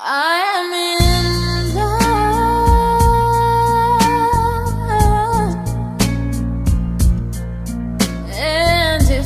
I am in love, and if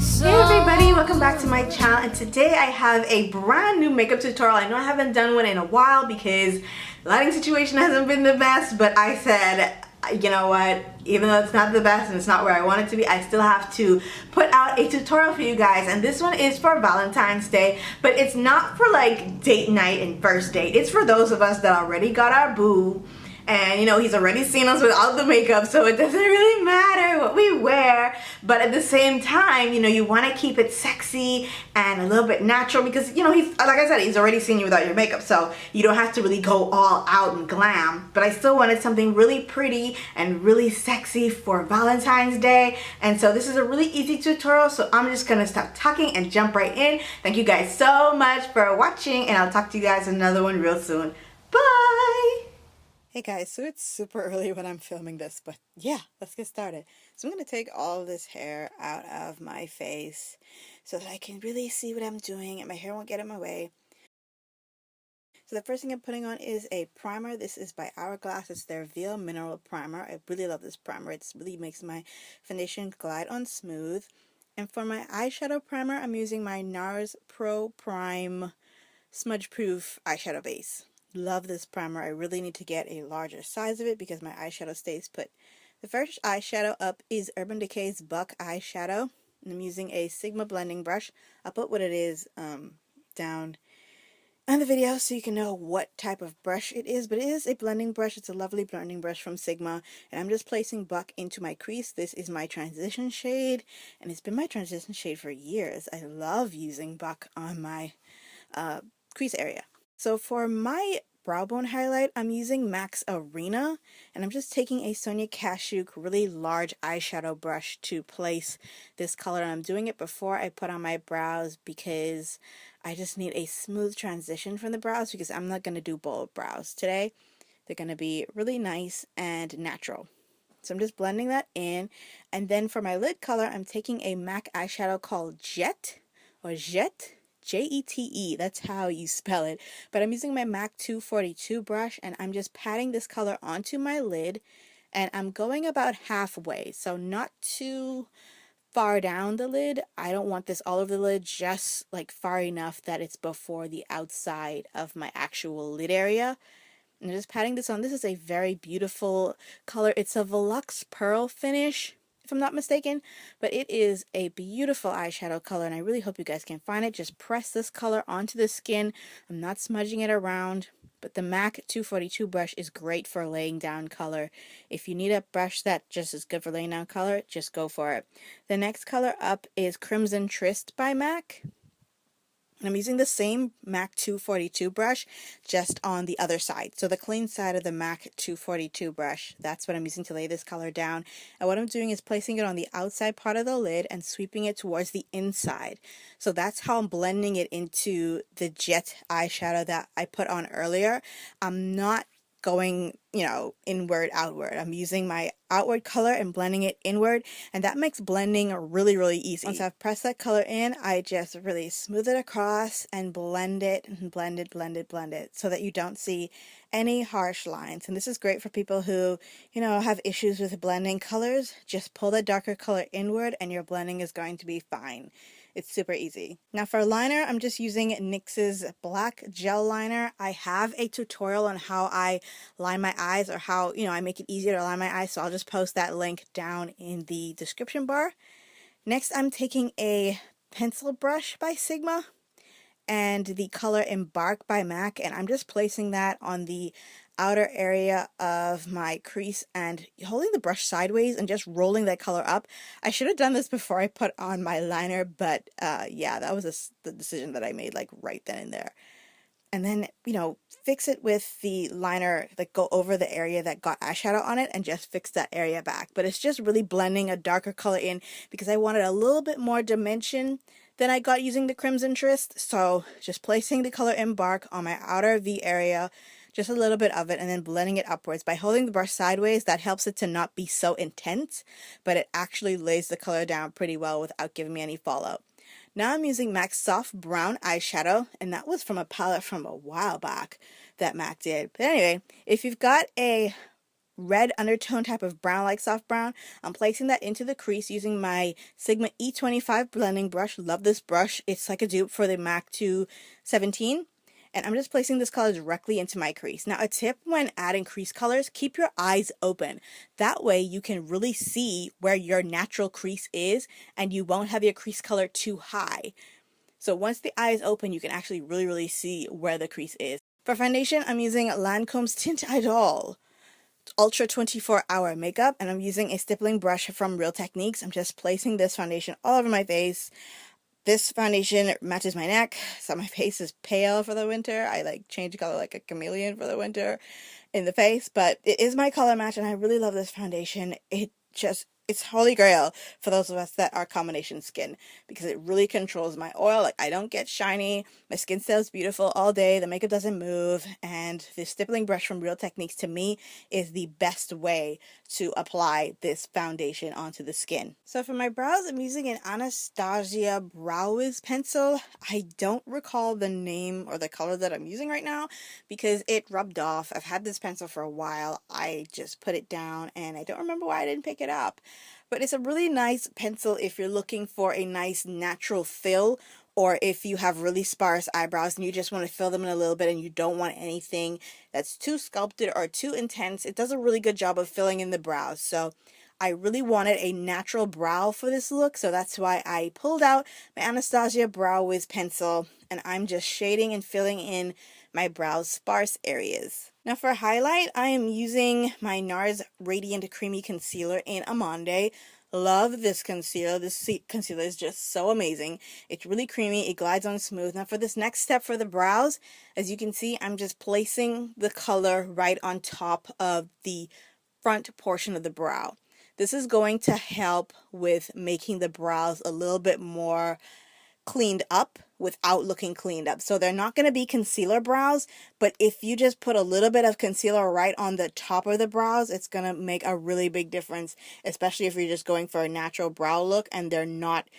so. Hey everybody, welcome back to my channel, and today I have a brand new makeup tutorial. I know I haven't done one in a while because the lighting situation hasn't been the best, but I said, you know what, even though it's not the best and it's not where I want it to be, I still have to put out a tutorial for you guys. And this one is for Valentine's Day, but it's not for like date night and first date. It's for those of us that already got our boo, and you know, he's already seen us without the makeup, so it doesn't really matter what we wear. But at the same time, you know, you want to keep it sexy and a little bit natural because, you know, he's, like I said, he's already seen you without your makeup, so you don't have to really go all out and glam. But I still wanted something really pretty and really sexy for Valentine's Day. And so this is a really easy tutorial, so I'm just gonna stop talking and jump right in. Thank you guys so much for watching, and I'll talk to you guys in another one real soon. Bye! Hey guys, so it's super early when I'm filming this, but yeah, let's get started. So I'm going to take all of this hair out of my face so that I can really see what I'm doing and my hair won't get in my way. So the first thing I'm putting on is a primer. This is by Hourglass. It's their Veil Mineral Primer. I really love this primer. It really makes my foundation glide on smooth. And for my eyeshadow primer, I'm using my NARS Pro Prime Smudge Proof eyeshadow base. Love this primer. I really need to get a larger size of it because my eyeshadow stays put. The first eyeshadow up is Urban Decay's Buck eyeshadow, and I'm using a Sigma blending brush. I'll put what it is down in the video so you can know what type of brush it is, but it is a blending brush. It's a lovely blending brush from Sigma, and I'm just placing Buck into my crease. This is my transition shade, and it's been my transition shade for years. I love using Buck on my crease area. So for my brow bone highlight, I'm using MAC's Arena, and I'm just taking a Sonia Kashuk really large eyeshadow brush to place this color. And I'm doing it before I put on my brows because I just need a smooth transition from the brows because I'm not going to do bold brows today. They're going to be really nice and natural. So I'm just blending that in. And then for my lid color, I'm taking a MAC eyeshadow called Jet, or Jet. Jete, that's how you spell it. But I'm using my MAC 242 brush, and I'm just patting this color onto my lid, and I'm going about halfway, so not too far down the lid. I don't want this all over the lid, just like far enough that it's before the outside of my actual lid area. And just patting this on. This is a very beautiful color. It's a Volux Pearl finish, if I'm not mistaken, but it is a beautiful eyeshadow color, and I really hope you guys can find it. Just press this color onto the skin. I'm not smudging it around, but the MAC 242 brush is great for laying down color. If you need a brush that just is good for laying down color, just go for it. The next color up is Crimson Tryst by MAC. And I'm using the same MAC 242 brush, just on the other side. So the clean side of the MAC 242 brush, that's what I'm using to lay this color down. And what I'm doing is placing it on the outside part of the lid and sweeping it towards the inside. So that's how I'm blending it into the Jet eyeshadow that I put on earlier. I'm not going, you know, inward, outward. I'm using my outward color and blending it inward, and that makes blending really, really easy. Once I've pressed that color in, I just really smooth it across and blend it, and blend it, so that you don't see any harsh lines. And this is great for people who, you know, have issues with blending colors. Just pull the darker color inward and your blending is going to be fine. It's super easy. Now for liner, I'm just using NYX's black gel liner. I have a tutorial on how I line my eyes, or how, you know, I make it easier to line my eyes, so I'll just post that link down in the description bar. Next, I'm taking a pencil brush by Sigma and the color Embark by MAC, and I'm just placing that on the outer area of my crease and holding the brush sideways and just rolling that color up. I should have done this before I put on my liner, but yeah, that was the decision that I made like right then and there. And then, you know, fix it with the liner, like go over the area that got eyeshadow on it and just fix that area back. But it's just really blending a darker color in because I wanted a little bit more dimension than I got using the Crimson Tryst. So just placing the color Embark on my outer V area, just a little bit of it, and then blending it upwards. By holding the brush sideways, that helps it to not be so intense, but it actually lays the color down pretty well without giving me any fallout. Now I'm using MAC's soft brown eyeshadow, and that was from a palette from a while back that MAC did. But anyway, if you've got a red undertone type of brown, like soft brown, I'm placing that into the crease using my Sigma E25 blending brush. Love this brush. It's like a dupe for the MAC 217. And I'm just placing this color directly into my crease. Now, a tip when adding crease colors, keep your eyes open. That way you can really see where your natural crease is and you won't have your crease color too high. So once the eye is open, you can actually really see where the crease is. For foundation, I'm using Lancome's Tint Idol Ultra 24-hour makeup, and I'm using a stippling brush from Real Techniques. I'm just placing this foundation all over my face. This foundation matches my neck, so my face is pale for the winter. I like change color like a chameleon for the winter in the face, but it is my color match, and I really love this foundation. It's holy grail for those of us that are combination skin because it really controls my oil. Like, I don't get shiny, my skin stays beautiful all day, the makeup doesn't move, and the stippling brush from Real Techniques to me is the best way to apply this foundation onto the skin. So for my brows, I'm using an Anastasia Brow Wiz pencil. I don't recall the name or the color that I'm using right now because it rubbed off. I've had this pencil for a while. I just put it down and I don't remember why I didn't pick it up. But it's a really nice pencil if you're looking for a nice natural fill, or if you have really sparse eyebrows and you just want to fill them in a little bit and you don't want anything that's too sculpted or too intense. It does a really good job of filling in the brows. So I really wanted a natural brow for this look, so that's why I pulled out my Anastasia Brow Wiz pencil and I'm just shading and filling in my brow's sparse areas. Now for highlight, I am using my NARS Radiant Creamy Concealer in Amande. Love this concealer. This concealer is just so amazing. It's really creamy. It glides on smooth. Now for this next step for the brows, as you can see, I'm just placing the color right on top of the front portion of the brow. This is going to help with making the brows a little bit more cleaned up without looking cleaned up. So they're not going to be concealer brows, but if you just put a little bit of concealer right on the top of the brows, it's going to make a really big difference, especially if you're just going for a natural brow look and they're not,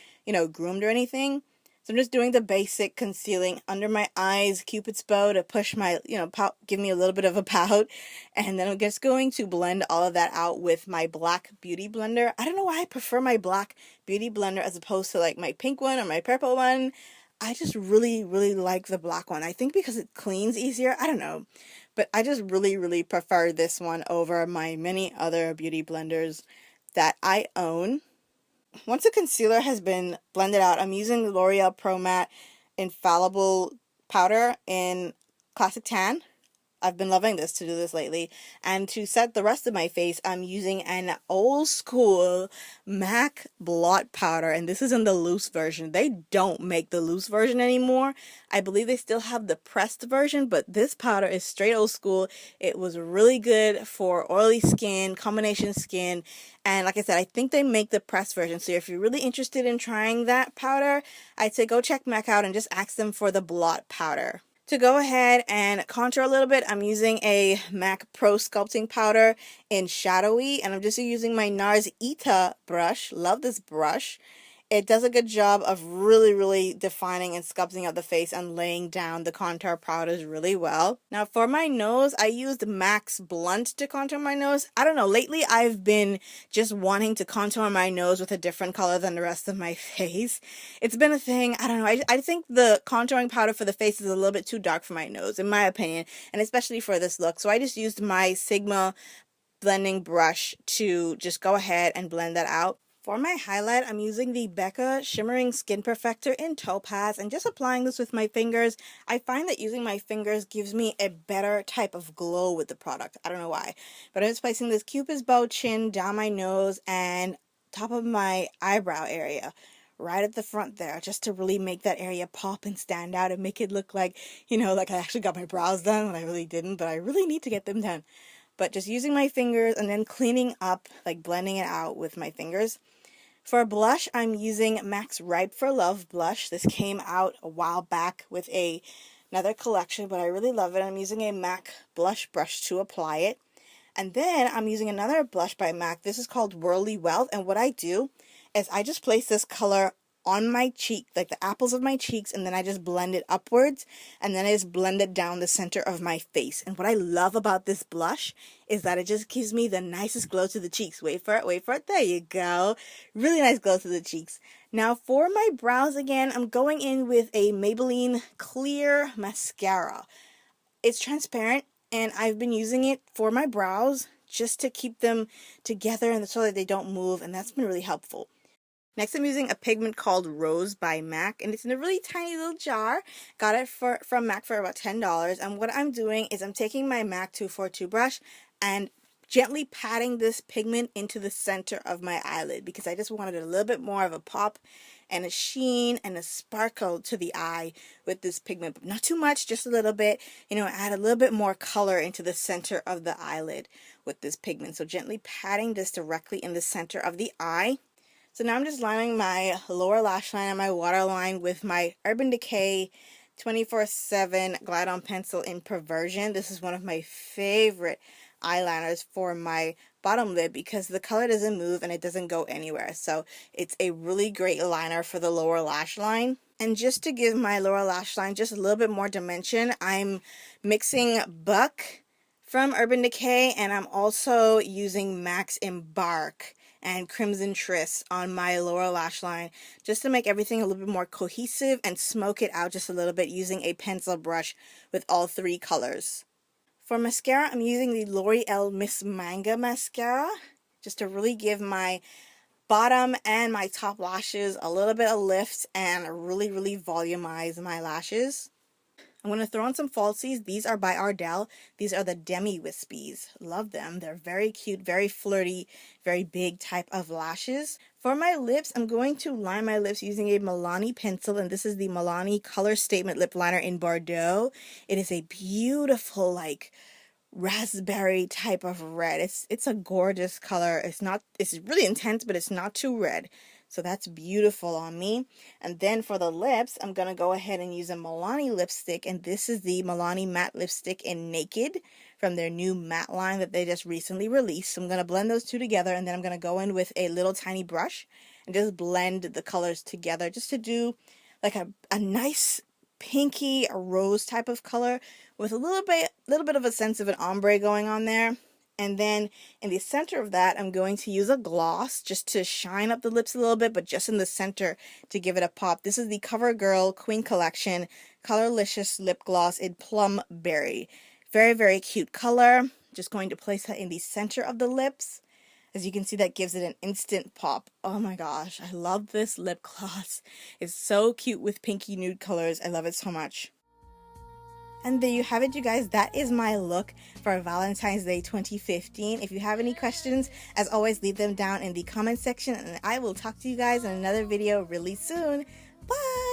groomed or anything. So I'm just doing the basic concealing under my eyes, Cupid's bow to push my, pout, give me a little bit of a pout. And then I'm just going to blend all of that out with my black beauty blender. I don't know why I prefer my black beauty blender as opposed to like my pink one or my purple one. I just really like the black one. I think because it cleans easier. I don't know. But I just really prefer this one over my many other beauty blenders that I own. Once the concealer has been blended out, I'm using the L'Oreal Pro Matte Infallible Powder in Classic Tan. I've been loving this to do this lately. And to set the rest of my face, I'm using an old school MAC blot powder. And this is in the loose version. They don't make the loose version anymore. I believe they still have the pressed version, but this powder is straight old school. It was really good for oily skin, combination skin. And like I said, I think they make the pressed version. So if you're really interested in trying that powder, I'd say go check MAC out and just ask them for the blot powder. To go ahead and contour a little bit, I'm using a MAC Pro Sculpting Powder in Shadowy, and I'm just using my NARS Ita brush. Love this brush. It does a good job of really defining and sculpting out the face and laying down the contour powders really well. Now for my nose, I used MAC's Blunt to contour my nose. I don't know, lately I've been just wanting to contour my nose with a different color than the rest of my face. It's been a thing. I don't know. I think the contouring powder for the face is a little bit too dark for my nose, in my opinion, and especially for this look. So I just used my Sigma blending brush to just go ahead and blend that out. For my highlight, I'm using the Becca Shimmering Skin Perfector in Topaz and just applying this with my fingers. I find that using my fingers gives me a better type of glow with the product. I don't know why. But I'm just placing this Cupid's bow chin down my nose and top of my eyebrow area. Right at the front there, just to really make that area pop and stand out and make it look like, like I actually got my brows done when I really didn't, but I really need to get them done. But just using my fingers and then cleaning up, like blending it out with my fingers. For blush, I'm using MAC's Ripe for Love blush. This came out a while back with another collection, but I really love it. I'm using a MAC blush brush to apply it. And then I'm using another blush by MAC. This is called Worldly Wealth, and what I do is I just place this color on my cheek, like the apples of my cheeks, and then I just blend it upwards, and then I just blend it down the center of my face. And what I love about this blush is that it just gives me the nicest glow to the cheeks. Wait for it, there you go. Really nice glow to the cheeks. Now for my brows again, I'm going in with a Maybelline clear mascara. It's transparent, and I've been using it for my brows just to keep them together and so that they don't move, and that's been really helpful. Next, I'm using a pigment called Rose by MAC, and it's in a really tiny little jar. Got it from MAC for about $10. And what I'm doing is I'm taking my MAC 242 brush and gently patting this pigment into the center of my eyelid because I just wanted a little bit more of a pop and a sheen and a sparkle to the eye with this pigment. But not too much, just a little bit. You know, add a little bit more color into the center of the eyelid with this pigment. So gently patting this directly in the center of the eye. So now I'm just lining my lower lash line and my waterline with my Urban Decay 24/7 Glide On Pencil in Perversion. This is one of my favorite eyeliners for my bottom lid because the color doesn't move and it doesn't go anywhere. So it's a really great liner for the lower lash line. And just to give my lower lash line just a little bit more dimension, I'm mixing Buck from Urban Decay, and I'm also using Max Embark and Crimson Tris on my lower lash line just to make everything a little bit more cohesive and smoke it out just a little bit using a pencil brush with all three colors. For mascara, I'm using the L'Oreal Miss Manga mascara just to really give my bottom and my top lashes a little bit of lift and really volumize my lashes. I'm going to throw on some falsies. These are by Ardell. These are the Demi Wispies. Love them. They're very cute, very flirty, very big type of lashes. For my lips, I'm going to line my lips using a Milani pencil, and this is the Milani Color Statement Lip Liner in Bordeaux. It is a beautiful, like, raspberry type of red. It's a gorgeous color. It's really intense, but it's not too red. So that's beautiful on me. And then for the lips, I'm going to go ahead and use a Milani lipstick. And this is the Milani Matte Lipstick in Naked from their new matte line that they just recently released. So I'm going to blend those two together. And then I'm going to go in with a little tiny brush and just blend the colors together just to do like a nice pinky rose type of color with a little bit of a sense of an ombre going on there. And then in the center of that, I'm going to use a gloss just to shine up the lips a little bit, but just in the center to give it a pop. This is the CoverGirl Queen Collection Colorlicious Lip Gloss in Plum Berry. Very cute color. Just going to place that in the center of the lips. As you can see, that gives it an instant pop. Oh my gosh, I love this lip gloss. It's so cute with pinky nude colors. I love it so much. And there you have it, you guys. That is my look for Valentine's Day 2015. If you have any questions, as always, leave them down in the comment section, and I will talk to you guys in another video really soon. Bye!